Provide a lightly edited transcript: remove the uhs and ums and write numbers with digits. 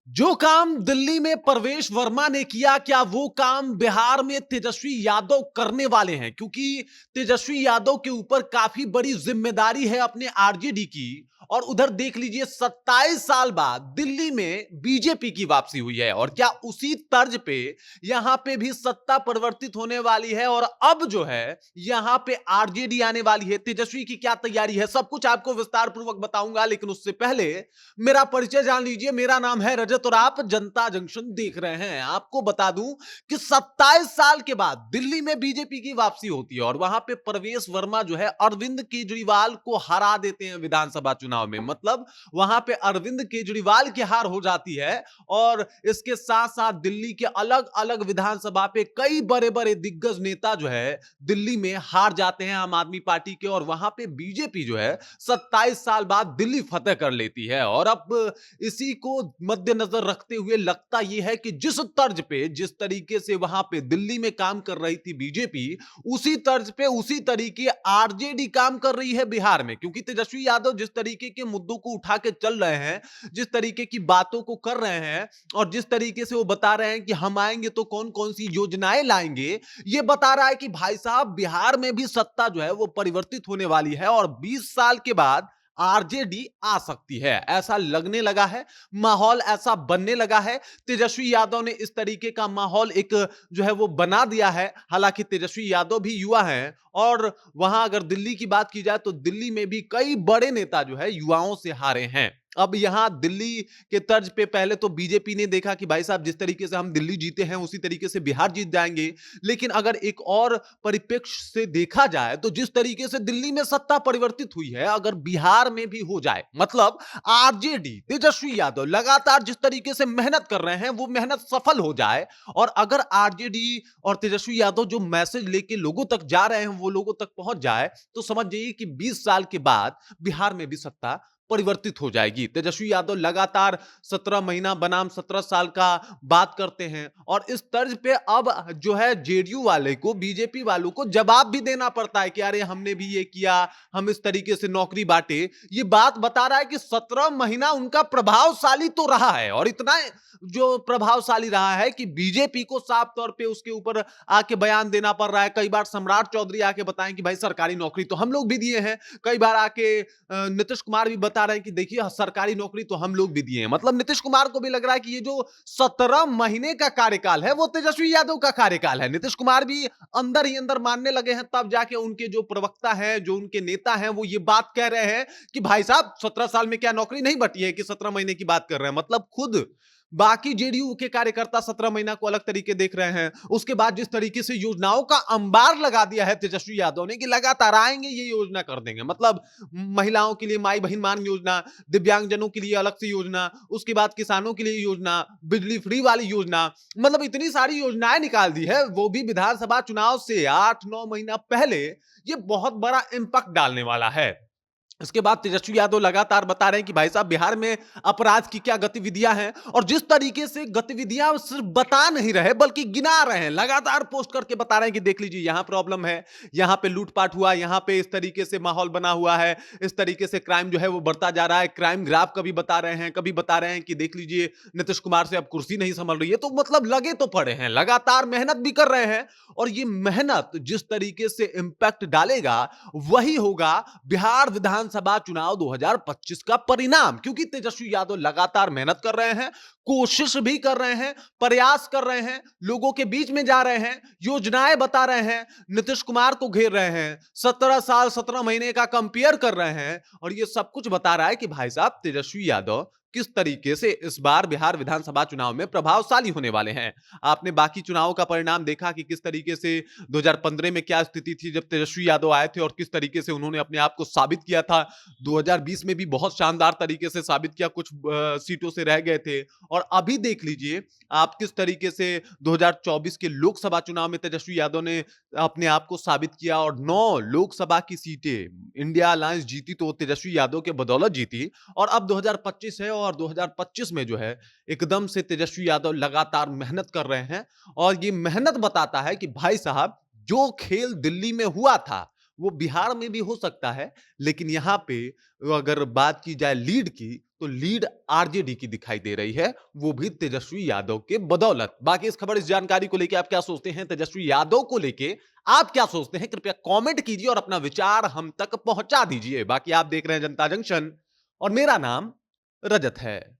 जो काम दिल्ली में प्रवेश वर्मा ने किया, क्या वो काम बिहार में तेजस्वी यादव करने वाले हैं? क्योंकि तेजस्वी यादव के ऊपर काफी बड़ी जिम्मेदारी है अपने आरजेडी की। और उधर देख लीजिए, 27 साल बाद दिल्ली में बीजेपी की वापसी हुई है। और क्या उसी तर्ज पे यहां पे भी सत्ता परिवर्तित होने वाली है? और अब जो है यहां पे आरजेडी आने वाली है। तेजस्वी की क्या तैयारी है, सब कुछ आपको विस्तार पूर्वक बताऊंगा। लेकिन उससे पहले मेरा परिचय जान लीजिए। मेरा नाम है रजत और आप जनता जंक्शन देख रहे हैं। आपको बता दूं कि 27 साल के बाद दिल्ली में बीजेपी की वापसी होती है और वहां पे प्रवेश वर्मा जो है अरविंद केजरीवाल को हरा देते हैं विधानसभा चुनाव में। मतलब वहां पे अरविंद केजरीवाल की हार हो जाती है। और इसके साथ साथ दिल्ली के अलग अलग विधानसभा पे कई बड़े बड़े दिग्गज नेता जो है दिल्ली में हार जाते हैं आम आदमी पार्टी के। और वहां पे बीजेपी जो है 27 साल बाद दिल्ली फतेह कर लेती है। और अब इसी को मद्देनजर रखते हुए लगता यह है कि जिस तर्ज पे, जिस तरीके से वहां पे दिल्ली में काम कर रही थी बीजेपी, उसी तर्ज पे उसी तरीके आरजेडी काम कर रही है बिहार में। क्योंकि तेजस्वी यादव जिस तरीके के मुद्दों को उठा के चल रहे हैं, जिस तरीके की बातों को कर रहे हैं, और जिस तरीके से वो बता रहे हैं कि हम आएंगे तो कौन कौन सी योजनाएं लाएंगे, ये बता रहा है कि भाई साहब बिहार में भी सत्ता जो है वो परिवर्तित होने वाली है। और 20 साल के बाद आरजेडी आ सकती है, ऐसा लगने लगा है। माहौल ऐसा बनने लगा है। तेजस्वी यादव ने इस तरीके का माहौल एक जो है वो बना दिया है। हालांकि तेजस्वी यादव भी युवा हैं। और वहां अगर दिल्ली की बात की जाए तो दिल्ली में भी कई बड़े नेता जो है युवाओं से हारे हैं। अब यहां दिल्ली के तर्ज पे पहले तो बीजेपी ने देखा कि भाई साहब जिस तरीके से हम दिल्ली जीते हैं उसी तरीके से बिहार जीत जाएंगे। लेकिन अगर एक और परिप्रेक्ष्य से देखा जाए तो जिस तरीके से दिल्ली में सत्ता परिवर्तित हुई है, अगर बिहार में भी हो जाए, मतलब आरजेडी तेजस्वी यादव लगातार जिस तरीके से मेहनत कर रहे हैं वो मेहनत सफल हो जाए, और अगर आरजेडी और तेजस्वी यादव जो मैसेज लेके लोगों तक जा रहे हैं वो लोगों तक पहुंच जाए, तो समझ जाइए कि 20 साल के बाद बिहार में भी सत्ता परिवर्तित हो जाएगी। तेजस्वी यादव लगातार 17 महीना बनाम 17 साल का बात करते हैं। और इस तर्ज पे अब जो है जेडीयू वाले को, बीजेपी वालों को जवाब भी देना पड़ता है कि अरे हमने भी ये किया, हम इस तरीके से नौकरी बांटे। ये बात बता रहा है कि 17 महीना उनका प्रभावशाली तो रहा है। और इतना जो प्रभावशाली रहा है कि बीजेपी को साफ तौर पे उसके ऊपर आके बयान देना पड़ रहा है। कई बार सम्राट चौधरी आके बताएं कि भाई सरकारी नौकरी तो हम लोग भी दिए हैं। कई बार आके नीतीश कुमार भी बता रहे हैं कि देखिए सरकारी नौकरी तो हम लोग भी दिए हैं। मतलब नीतीश कुमार को भी लग रहा है कि ये जो 17 महीने का कार्यकाल है वो तेजस्वी यादव का कार्यकाल है। नीतीश कुमार भी अंदर ही अंदर मानने लगे हैं, तब जाके उनके जो प्रवक्ता हैं, जो उनके नेता हैं, वो ये बात कह रहे हैं कि भाई साहब 17 साल में क्या नौकरी नहीं बटी है कि 17 महीने की बात कर रहे हैं। मतलब खुद बाकी जेडीयू के कार्यकर्ता 17 महीना को अलग तरीके देख रहे हैं। उसके बाद जिस तरीके से योजनाओं का अंबार लगा दिया है तेजस्वी यादव ने कि लगातार आएंगे ये योजना कर देंगे। मतलब महिलाओं के लिए माई बहन मान योजना, दिव्यांगजनों के लिए अलग से योजना, उसके बाद किसानों के लिए योजना, बिजली फ्री वाली योजना, मतलब इतनी सारी योजनाएं निकाल दी है, वो भी विधानसभा चुनाव से 8-9 महीना पहले। ये बहुत बड़ा इंपैक्ट डालने वाला है। इसके बाद तेजस्वी यादव लगातार बता रहे हैं कि भाई साहब बिहार में अपराध की क्या गतिविधियां हैं, और जिस तरीके से गतिविधियां सिर्फ बता नहीं रहे बल्कि गिना रहे हैं। लगातार पोस्ट करके बता रहे हैं कि देख लीजिए यहां प्रॉब्लम है, यहां पे लूटपाट हुआ, यहां पे इस तरीके से माहौल बना हुआ है, इस तरीके से क्राइम जो है वो बढ़ता जा रहा है। क्राइम ग्राफ कभी बता रहे हैं, कभी बता रहे हैं कि देख लीजिए नीतीश कुमार से अब कुर्सी नहीं संभल रही है। तो मतलब लगे तो पड़े हैं, लगातार मेहनत भी कर रहे हैं। और ये मेहनत जिस तरीके से इंपैक्ट डालेगा वही होगा बिहार विधानसभा चुनाव 2025 का परिणाम। क्योंकि तेजस्वी यादव लगातार मेहनत कर रहे हैं, कोशिश भी कर रहे हैं, प्रयास कर रहे हैं, लोगों के बीच में जा रहे हैं, योजनाएं बता रहे हैं, नीतीश कुमार को घेर रहे हैं, 17 साल 17 महीने का कंपेयर कर रहे हैं। और ये सब कुछ बता रहा है कि भाई साहब तेजस्वी यादव किस तरीके से इस बार बिहार विधानसभा चुनाव में प्रभावशाली होने वाले हैं। आपने बाकी चुनावों का परिणाम देखा कि किस तरीके से 2015 में क्या स्थिति थी जब तेजस्वी यादव आए थे, और किस तरीके से उन्होंने अपने आप को साबित किया था। 2020 में भी बहुत शानदार तरीके से साबित किया, कुछ सीटों से रह गए थे। और अभी देख लीजिए आप किस तरीके से 2024 के लोकसभा चुनाव में तेजस्वी यादव ने अपने आप को साबित किया, और 9 लोकसभा की सीटें इंडिया अलायंस जीती तो तेजस्वी यादव के बदौलत जीती। और अब 2025 है, और 2025 में जो है एकदम से तेजस्वी यादव लगातार मेहनत कर रहे हैं। और ये मेहनत बताता है कि भाई साहब जो खेल दिल्ली में हुआ था वो बिहार में भी हो सकता है। लेकिन यहां पे अगर बात की जाए लीड की, तो लीड आरजेडी की दिखाई दे रही है, वो भी तेजस्वी यादव के बदौलत। बाकी इस खबर, इस जानकारी को लेके आप क्या सोचते हैं? तेजस्वी यादव को लेके आप क्या सोचते हैं? कृपया कमेंट कीजिए और अपना विचार हम तक पहुंचा दीजिए। बाकी आप देख रहे हैं जनता जंक्शन और मेरा नाम रजत है।